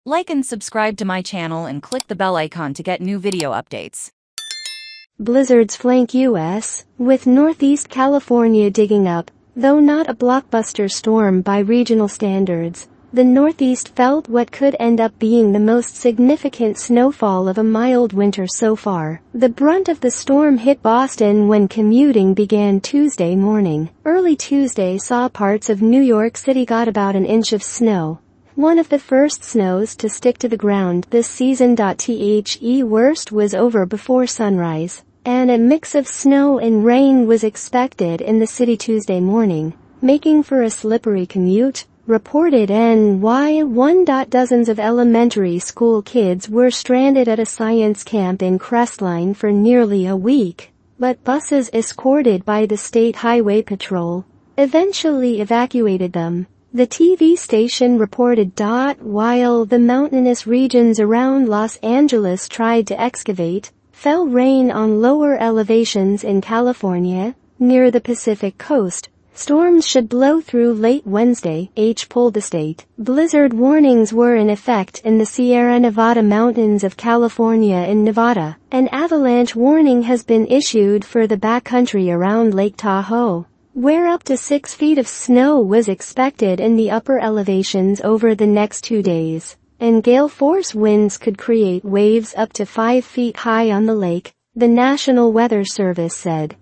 Like and subscribe to my channel and click the bell icon to get new video updates. Blizzards flank U.S., with Northeast California digging up. Though not a blockbuster storm by regional standards, the Northeast felt what could end up being the most significant snowfall of a mild winter so far. The brunt of the storm hit Boston when commuting began Tuesday morning. Early Tuesday saw parts of New York City got about an inch of snow, one of the first snows to stick to the ground this season. The worst was over before sunrise, and a mix of snow and rain was expected in the city Tuesday morning, making for a slippery commute, reported NY1. Dozens of elementary school kids were stranded at a science camp in Crestline for nearly a week, but buses escorted by the State Highway Patrol eventually evacuated them, the TV station reported. While the mountainous regions around Los Angeles tried to excavate, fell rain on lower elevations in California, near the Pacific coast. Storms should blow through late Wednesday, pulled the state. Blizzard warnings were in effect in the Sierra Nevada mountains of California and Nevada. An avalanche warning has been issued for the backcountry around Lake Tahoe, where up to 6 feet of snow was expected in the upper elevations over the next 2 days, and gale force winds could create waves up to 5 feet high on the lake, the National Weather Service said.